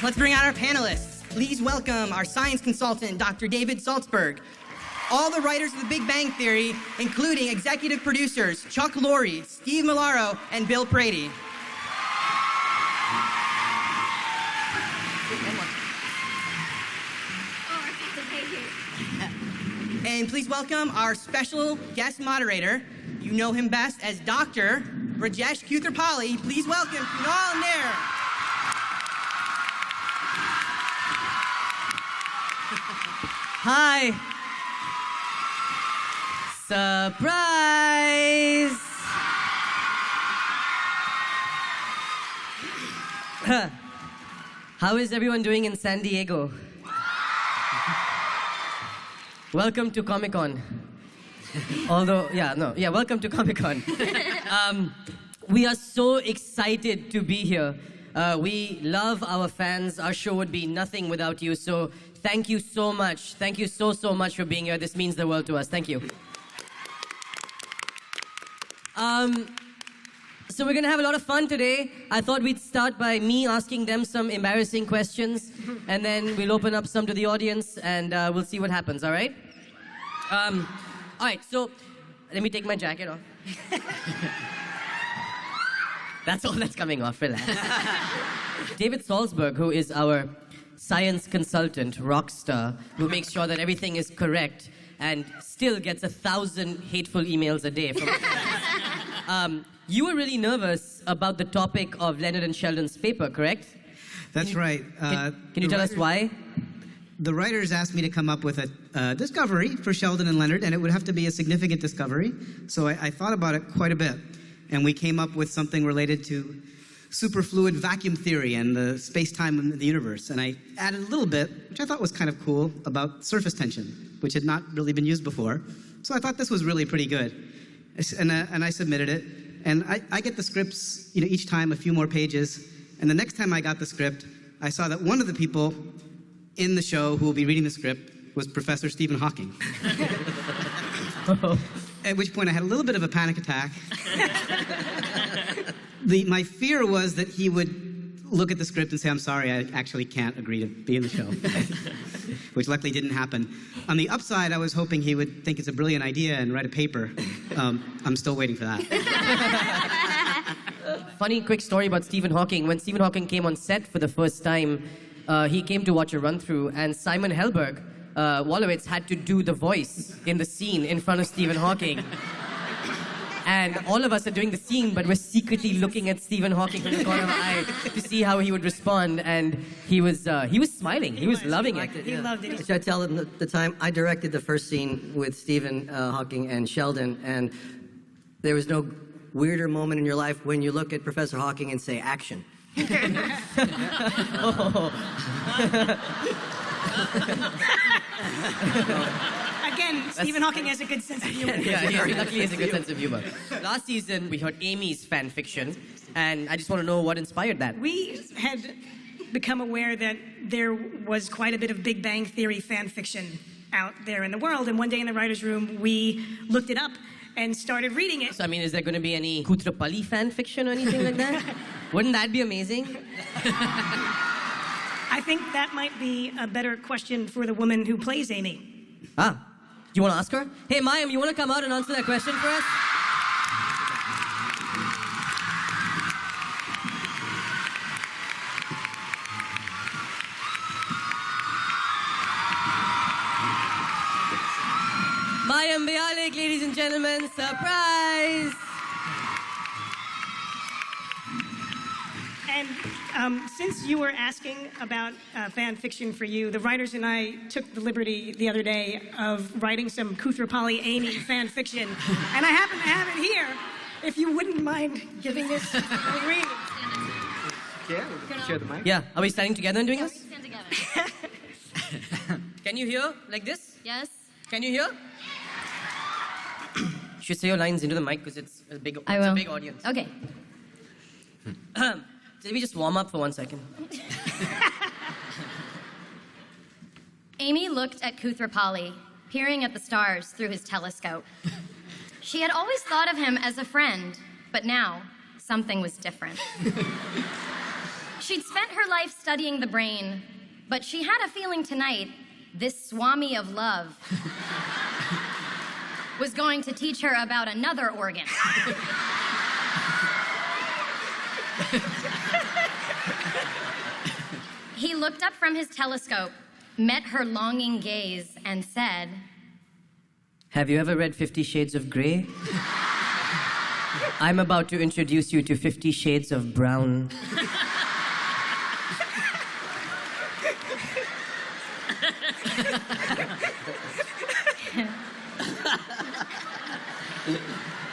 Let's bring out our panelists. Please welcome our science consultant, Dr. David Saltzberg. All the writers of The Big Bang Theory, including executive producers Chuck Lorre, Steve Milaro, and Bill Prady. And please welcome our special guest moderator. You know him best as Dr. Rajesh Kuthrapali. Please welcome Kunal Nair. Hi. Surprise! How is everyone doing in San Diego? Welcome to Comic-Con. Welcome to Comic-Con. We are so excited to be here. We love our fans. Our show would be nothing without you, so thank you so much. Thank you so much for being here. This means the world to us. Thank you. So we're going to have a lot of fun today. I thought we'd start by me asking them some embarrassing questions, and then we'll open up some to the audience, and we'll see what happens, all right? All right, so let me take my jacket off. That's all that's coming off, relax. David Saltzberg, who is our science consultant, rock star, who makes sure that everything is correct and still gets 1,000 hateful emails a day from you were really nervous about the topic of Leonard and Sheldon's paper, correct? That's right. Can you tell us why? The writers asked me to come up with a discovery for Sheldon and Leonard, and it would have to be a significant discovery. So I thought about it quite a bit, and we came up with something related to superfluid vacuum theory and the space-time in the universe. And I added a little bit, which I thought was kind of cool, about surface tension, which had not really been used before. So I thought this was really pretty good. And I submitted it. And I get the scripts, each time a few more pages. And the next time I got the script, I saw that one of the people in the show who will be reading the script was Professor Stephen Hawking. At which point I had a little bit of a panic attack. My fear was that he would look at the script and say, I'm sorry, I actually can't agree to be in the show. Which luckily didn't happen. On the upside, I was hoping he would think it's a brilliant idea and write a paper. I'm still waiting for that. Funny quick story about Stephen Hawking. When Stephen Hawking came on set for the first time, he came to watch a run-through, and Simon Helberg, Wolowitz, had to do the voice in the scene in front of Stephen Hawking. And all of us are doing the scene, but we're secretly looking at Stephen Hawking from the corner of our eye to see how he would respond. And he was smiling. He was loving it. He loved it. Should I tell them the time? I directed the first scene with Stephen Hawking and Sheldon, and there was no weirder moment in your life when you look at Professor Hawking and say, action. Again, Stephen Hawking has a good sense of humor. Yeah, he luckily has a good sense of humor. Last season, we heard Amy's fan fiction, and I just want to know what inspired that. We had become aware that there was quite a bit of Big Bang Theory fan fiction out there in the world, and one day in the writer's room, we looked it up and started reading it. So, is there going to be any Kuthrapali fan fiction or anything like that? Wouldn't that be amazing? I think that might be a better question for the woman who plays Amy. Ah. You want to ask her? Hey, Mayim, you want to come out and answer that question for us? Mayim Bialik, ladies and gentlemen, surprise! And since you were asking about fan fiction for you, the writers and I took the liberty the other day of writing some Kuthrapali Amy fan fiction, and I happen to have it here. If you wouldn't mind giving this a read. Yeah, we can share the mic. Yeah, are we standing together and doing this? Stand together. Can you hear like this? Yes. Can you hear? You should say your lines into the mic because it's a big audience. Okay. Let me just warm up for 1 second. Amy looked at Kuthrapali, peering at the stars through his telescope. She had always thought of him as a friend, but now something was different. She'd spent her life studying the brain, but she had a feeling tonight this Swami of love was going to teach her about another organ. He looked up from his telescope, met her longing gaze, and said, Have you ever read 50 Shades of Grey? I'm about to introduce you to 50 Shades of Brown.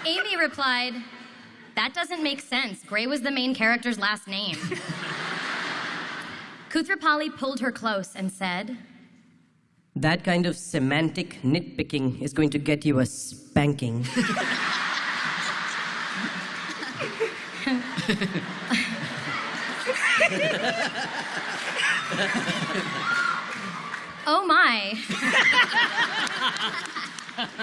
Amy replied, That doesn't make sense. Gray was the main character's last name. Koothrappali pulled her close and said, That kind of semantic nitpicking is going to get you a spanking. Oh my.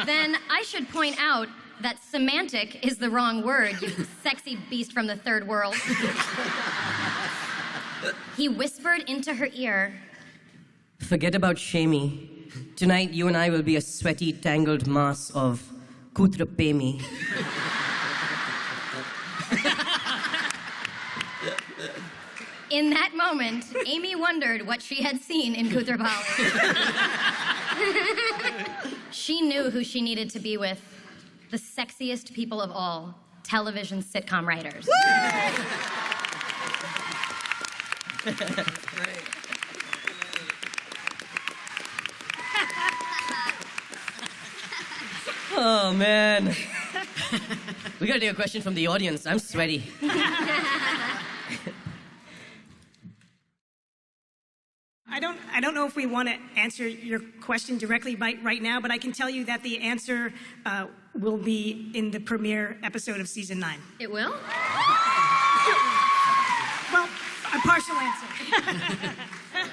Then I should point out that semantic is the wrong word, you sexy beast from the third world. He whispered into her ear, Forget about Shamey. Tonight, you and I will be a sweaty, tangled mass of Koothrappemi. In that moment, Amy wondered what she had seen in Koothrappali. She knew who she needed to be with. The sexiest people of all, television sitcom writers. Oh, man. We gotta take a question from the audience. I'm sweaty. I don't know if we want to answer your question directly right now, but I can tell you that the answer will be in the premiere episode of season 9. It will? Well, a partial answer.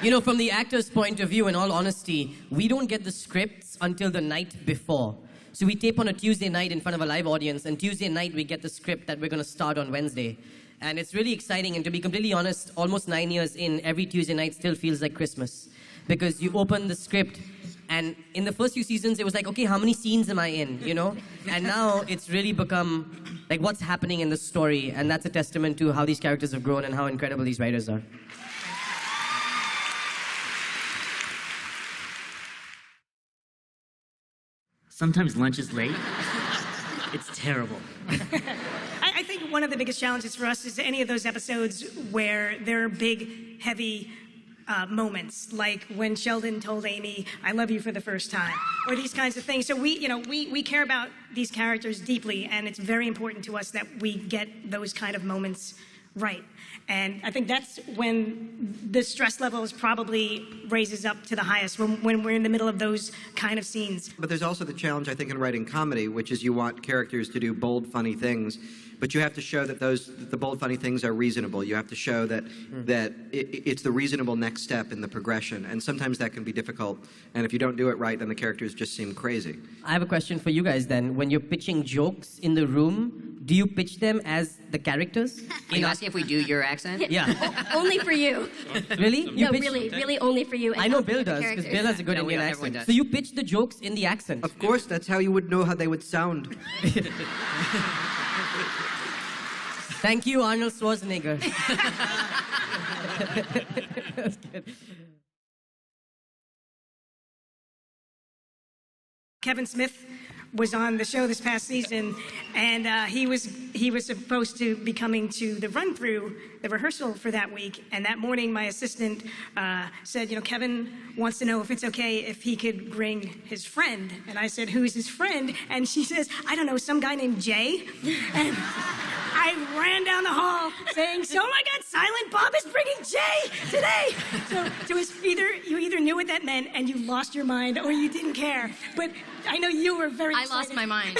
You know, from the actor's point of view, in all honesty, we don't get the scripts until the night before. So we tape on a Tuesday night in front of a live audience, and Tuesday night we get the script that we're going to start on Wednesday. And it's really exciting, and to be completely honest, almost 9 years in, every Tuesday night still feels like Christmas. Because you open the script, and in the first few seasons, it was like, okay, how many scenes am I in, you know? And now it's really become like what's happening in the story, and that's a testament to how these characters have grown and how incredible these writers are. Sometimes lunch is late. It's terrible. I think one of the biggest challenges for us is any of those episodes where there are big, heavy moments, like when Sheldon told Amy, "I love you" for the first time, or these kinds of things. So we care about these characters deeply, and it's very important to us that we get those kind of moments right. And I think that's when the stress levels probably raises up to the highest, when we're in the middle of those kind of scenes. But there's also the challenge, I think, in writing comedy, which is you want characters to do bold, funny things, but you have to show that the bold, funny things are reasonable. You have to show that it's the reasonable next step in the progression, and sometimes that can be difficult. And if you don't do it right, then the characters just seem crazy. I have a question for you guys then. When you're pitching jokes in the room, do you pitch them as the characters? Are you asking if we do your accent? Yeah. Only for you. Really? You No, pitch- really only for you. I know Bill does, because Bill has a good No, Indian everyone accent. does. So you pitch the jokes in the accent. Of course, that's how you would know how they would sound. Thank you, Arnold Schwarzenegger. Kevin Smith was on the show this past season, and he was supposed to be coming to the run-through, the rehearsal for that week. And that morning, my assistant said, Kevin wants to know if it's okay if he could bring his friend. And I said, who's his friend? And she says, I don't know, some guy named Jay. And I ran down the hall saying, oh my God, Silent Bob is bringing Jay today. So it was you either knew what that meant and you lost your mind, or you didn't care. But I know you were very excited. I lost my mind.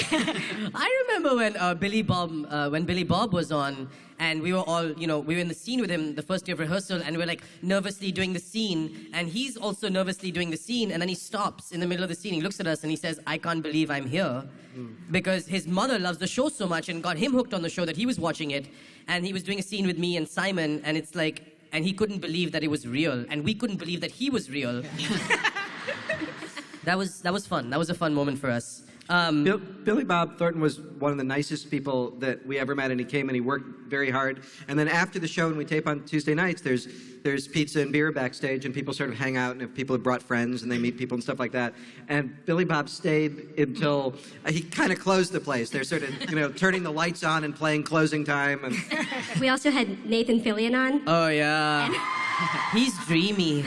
I remember when Billy Bob was on, and we were all, we were in the scene with him the first day of rehearsal, and we're like nervously doing the scene, and he's also nervously doing the scene, and then he stops in the middle of the scene, he looks at us and he says, I can't believe I'm here, because his mother loves the show so much and got him hooked on the show that he was watching it, and he was doing a scene with me and Simon, and it's like, and he couldn't believe that it was real, and we couldn't believe that he was real. That was fun. That was a fun moment for us. Billy Bob Thornton was one of the nicest people that we ever met, and he came and he worked very hard. And then after the show, when we tape on Tuesday nights, there's pizza and beer backstage, and people sort of hang out, and if people have brought friends, and they meet people and stuff like that. And Billy Bob stayed until he kind of closed the place. They're sort of, turning the lights on and playing closing time. And We also had Nathan Fillion on. Oh, yeah. He's dreamy.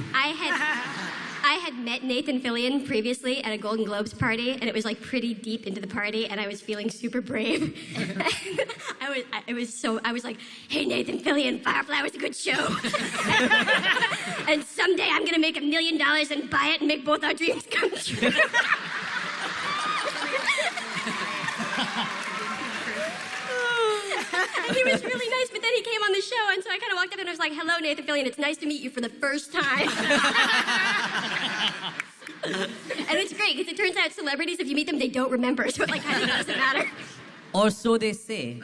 I had met Nathan Fillion previously at a Golden Globes party, and it was like pretty deep into the party, and I was feeling super brave. I was like, hey, Nathan Fillion, Firefly was a good show. And someday I'm gonna make $1 million and buy it and make both our dreams come true. And he was really nice, but then he came on the show, and so I kind of walked up and I was like, hello, Nathan Fillion, it's nice to meet you for the first time. And it's great, because it turns out celebrities, if you meet them, they don't remember, so it like kind of doesn't matter. Or so they say.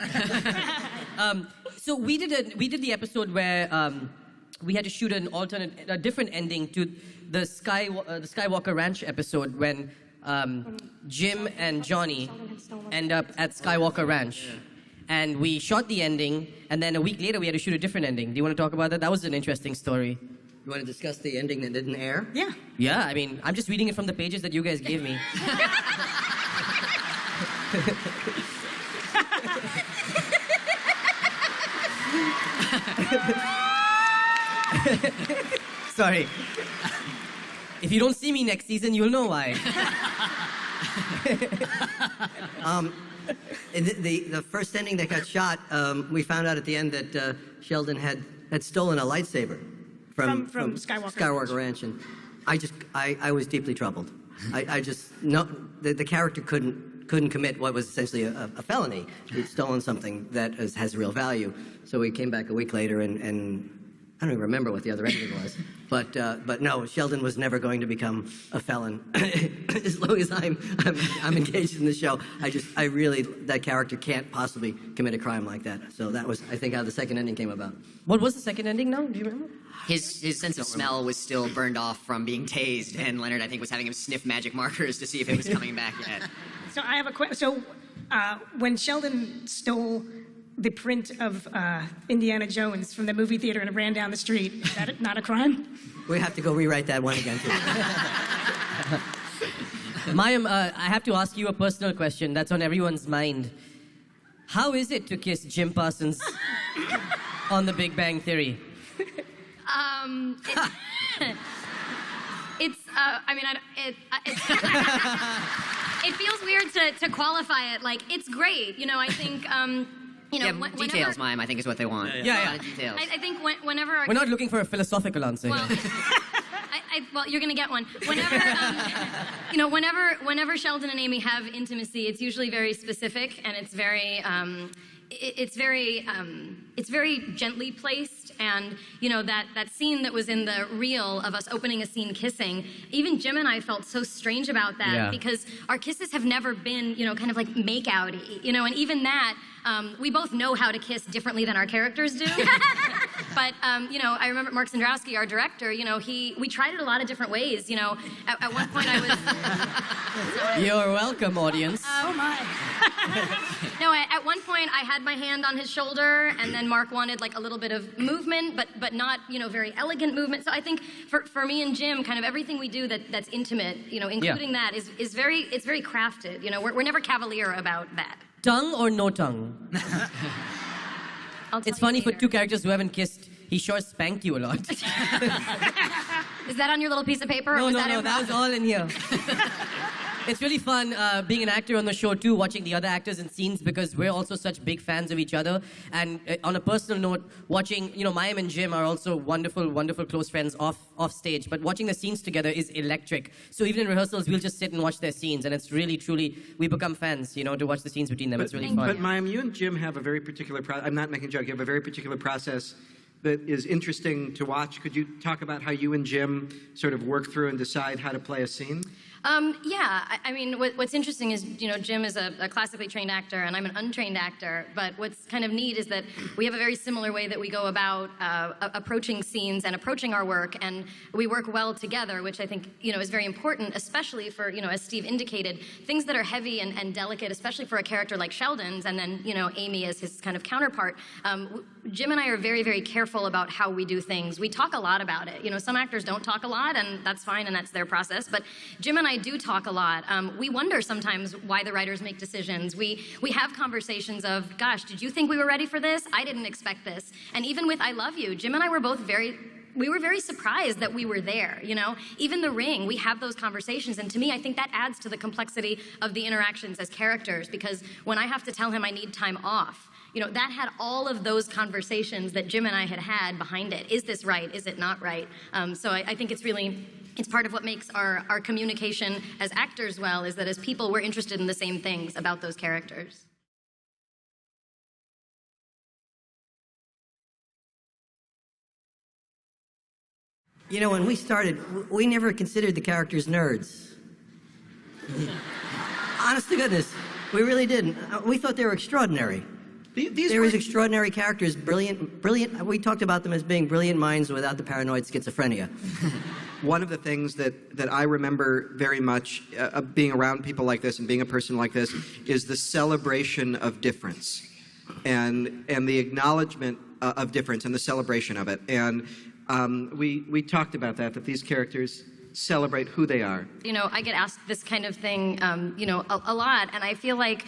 So we did the episode where we had to shoot a different ending to the Skywalker Ranch episode when Jim and Johnny end up at Skywalker Ranch. And we shot the ending, and then a week later we had to shoot a different ending. Do you want to talk about that? That was an interesting story. You want to discuss the ending that didn't air? Yeah. Yeah, I mean, I'm just reading it from the pages that you guys gave me. Sorry. If you don't see me next season, you'll know why. The first ending that got shot, we found out at the end that Sheldon had stolen a lightsaber from Skywalker Ranch, and I was deeply troubled. The character couldn't commit what was essentially a felony. He'd stolen something that has real value. So we came back a week later, and I don't even remember what the other ending was. But no, Sheldon was never going to become a felon. As long as I'm engaged in the show, that character can't possibly commit a crime like that. So that was, I think, how the second ending came about. What was the second ending now? Do you remember? His sense of smell was still burned off from being tased, and Leonard, I think, was having him sniff magic markers to see if it was coming back yet. So I have a question. So when Sheldon stole the print of Indiana Jones from the movie theater and ran down the street, is that not a crime? We have to go rewrite that one again, too. Mayim, I have to ask you a personal question that's on everyone's mind. How is it to kiss Jim Parsons on The Big Bang Theory? It feels weird to qualify it. Like, it's great. I think, details, Mayim, I think is what they want. Yeah. A lot of details. I think whenever our We're not looking for a philosophical answer Well, here. well, you're gonna get one. Whenever Sheldon and Amy have intimacy, it's usually very specific, and it's very gently placed. And that scene that was in the reel of us opening a scene kissing, even Jim and I felt so strange about that because our kisses have never been kind of like make-outy, and even that. We both know how to kiss differently than our characters do. But, I remember Mark Zandrowski, our director, we tried it a lot of different ways. At one point I was... You're welcome, audience. Oh, my. No, at one point I had my hand on his shoulder, and then Mark wanted like a little bit of movement, but not, very elegant movement. So I think for me and Jim, kind of everything we do that's intimate, including that is very crafted. We're never cavalier about that. Tongue or no tongue? I'll tell It's you funny for later. two characters who haven't kissed. He sure spanked you a lot. Is that on your little piece of paper? or No, was no, that no, improv? that was all in here. It's really fun being an actor on the show too, watching the other actors in scenes because we're also such big fans of each other. And on a personal note, watching, Mayim and Jim are also wonderful, wonderful close friends off stage. But watching the scenes together is electric. So even in rehearsals, we'll just sit and watch their scenes, and it's really, truly, we become fans, to watch the scenes between them. It's really fun. But Mayim, you and Jim have a very particular I'm not making a joke. You have a very particular process that is interesting to watch. Could you talk about how you and Jim sort of work through and decide how to play a scene? I mean, what's interesting is, Jim is a classically trained actor and I'm an untrained actor, but what's kind of neat is that we have a very similar way that we go about approaching scenes and approaching our work, and we work well together, which I think, is very important, especially for, as Steve indicated, things that are heavy and delicate, especially for a character like Sheldon's, and then, Amy as his kind of counterpart. Jim and I are very, very careful about how we do things. We talk a lot about it. Some actors don't talk a lot, and that's fine, and that's their process, but Jim and I do talk a lot. We wonder sometimes why the writers make decisions. We have conversations of, gosh, did you think we were ready for this? I didn't expect this. And even with I Love You, Jim and I were both we were very surprised that we were there, Even The Ring, we have those conversations, and to me, I think that adds to the complexity of the interactions as characters, because when I have to tell him I need time off, that had all of those conversations that Jim and I had behind it. Is this right? Is it not right? So I think it's part of what makes our communication as actors well, is that as people, we're interested in the same things about those characters. When we started, we never considered the characters nerds. Honest to goodness, we really didn't. We thought they were extraordinary. They were extraordinary characters, brilliant. We talked about them as being brilliant minds without the paranoid schizophrenia. One of the things that I remember very much being around people like this and being a person like this is the celebration of difference and the acknowledgement of difference and the celebration of it. And we talked about that these characters celebrate who they are. I get asked this kind of thing, a lot, and I feel like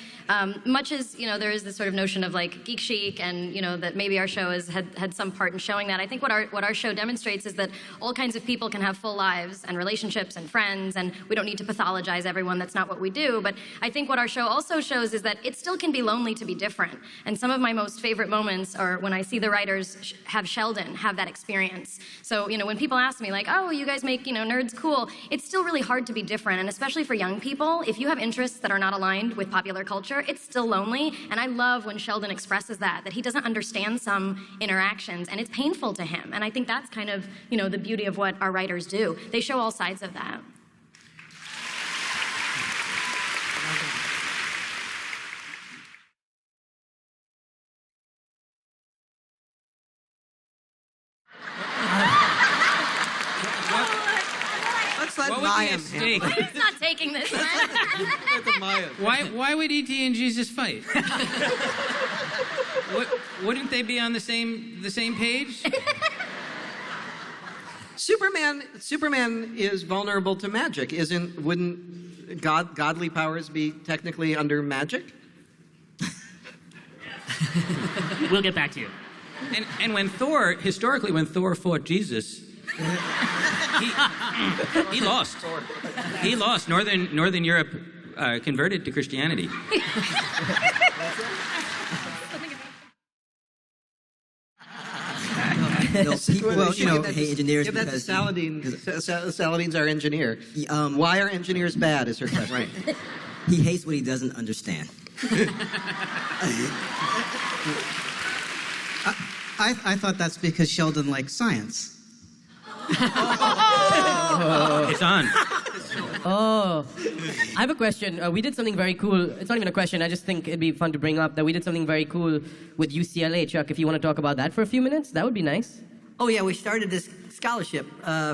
much as, there is this sort of notion of like geek chic and, that maybe our show has had some part in showing that, I think what our show demonstrates is that all kinds of people can have full lives and relationships and friends, and we don't need to pathologize everyone. That's not what we do. But I think what our show also shows is that it still can be lonely to be different. And some of my most favorite moments are when I see the writers have Sheldon have that experience. So, when people ask me like, oh, you guys make, nerds cool, it's still really hard to be different, and especially for young people, if you have interests that are not aligned with popular culture, it's still lonely, and I love when Sheldon expresses that he doesn't understand some interactions, and it's painful to him, and I think that's kind of, the beauty of what our writers do. They show all sides of that. What would be at stake? He's not taking this. Why would E.T. and Jesus fight? Wouldn't they be on the same page? Superman is vulnerable to magic. Wouldn't godly powers be technically under magic? We'll get back to you. And historically, when Thor fought Jesus, he lost. He lost. Northern Europe converted to Christianity. Hate engineers because Saladin's our engineer. Why are engineers bad is her question. Right. He hates what he doesn't understand. I thought that's because Sheldon likes science. It's on. Oh, I have a question. We did something very cool. It's not even a question. I just think it'd be fun to bring up that we did something very cool with UCLA. Chuck, if you want to talk about that for a few minutes, that would be nice. Oh, yeah, we started this scholarship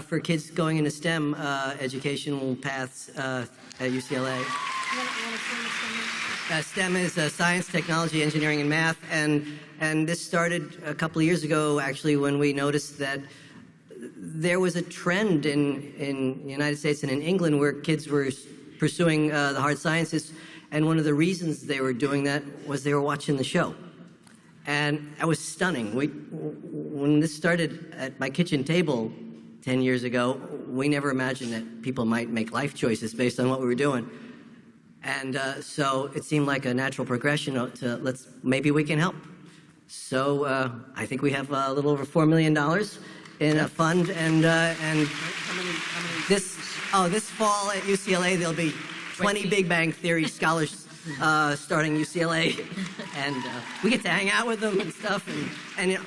for kids going into STEM educational paths at UCLA. STEM is science, technology, engineering, and math. And this started a couple of years ago, actually, when we noticed that there was a trend in the United States and in England where kids were pursuing the hard sciences, and one of the reasons they were doing that was they were watching the show. And that was stunning. When this started at my kitchen table 10 years ago, we never imagined that people might make life choices based on what we were doing. And so it seemed like a natural progression to maybe we can help. So I think we have a little over $4 million in a fund, and this fall at UCLA there'll be 20 Big Bang Theory scholars starting UCLA, and we get to hang out with them and stuff, and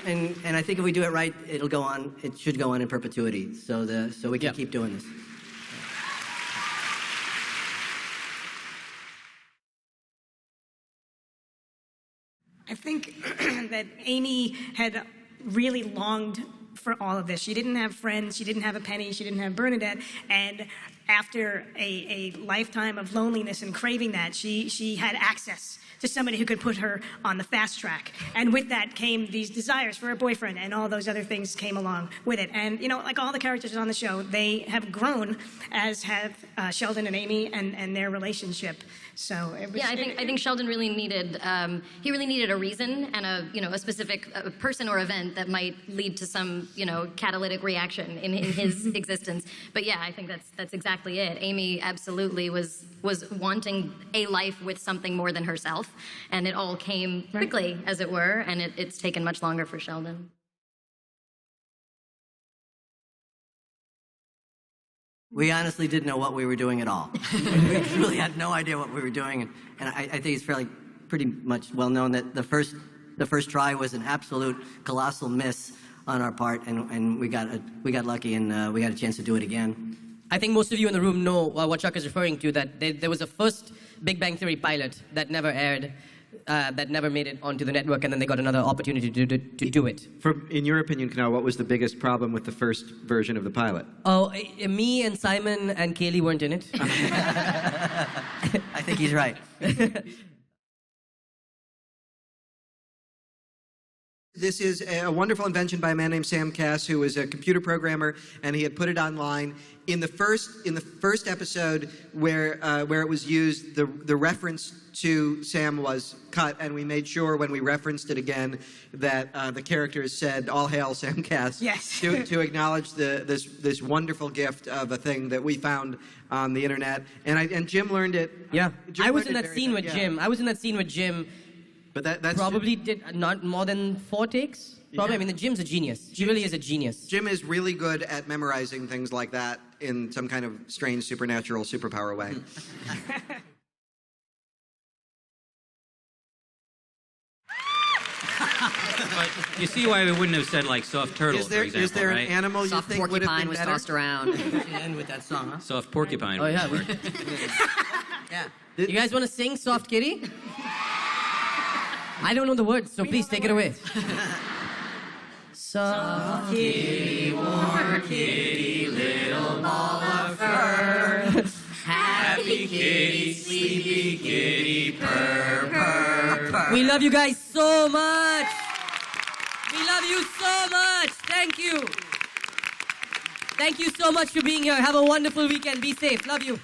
I think if we do it right, it'll go on. It should go on in perpetuity, so we can keep doing this. I think that Amy had really longed for all of this. She didn't have friends, she didn't have a penny, she didn't have Bernadette, and after a lifetime of loneliness and craving that, she had access to somebody who could put her on the fast track. And with that came these desires for a boyfriend, and all those other things came along with it. And, you know, like all the characters on the show, they have grown, as have Sheldon and Amy and their relationship. So it was, yeah, I think Sheldon really needed he really needed a reason and a specific person or event that might lead to some catalytic reaction in his existence. But yeah, I think that's exactly it. Amy absolutely was wanting a life with something more than herself, and it all came quickly, as it were, and it's taken much longer for Sheldon. We honestly didn't know what we were doing at all. We truly had no idea what we were doing, and I think it's pretty much well known that the first try was an absolute colossal miss on our part, and we got lucky and we got a chance to do it again. I think most of you in the room know what Chuck is referring to, that there was a first Big Bang Theory pilot that never aired, that never made it onto the network, and then they got another opportunity to do it. In your opinion, Kanal, what was the biggest problem with the first version of the pilot? Oh, me and Simon and Kaylee weren't in it. I think he's right. This is a wonderful invention by a man named Sam Cass, who was a computer programmer, and he had put it online. In the first episode where it was used, the reference to Sam was cut, and we made sure when we referenced it again that the characters said "All hail Sam Cass." Yes. to acknowledge this wonderful gift of a thing that we found on the internet, and Jim learned it. Yeah, Jim I was learned in it that very scene fast. with Yeah. Jim. I was in that scene with Jim. But that's probably did not more than 4 takes. Probably. Yeah. I mean, Jim's a genius. He really is a genius. Jim is really good at memorizing things like that in some kind of strange supernatural superpower way. But you see why we wouldn't have said like soft turtle, Is there for example, an right? animal you Soft think would have porcupine been was better? tossed around. End with that song, huh? Soft porcupine. Oh yeah. Yeah. You guys want to sing "Soft Kitty"? I don't know the words, so please take it away. Soft kitty, warm kitty, little ball of fur. Happy kitty, sleepy kitty, purr, purr, purr. We love you guys so much. We love you so much. Thank you. Thank you so much for being here. Have a wonderful weekend. Be safe. Love you.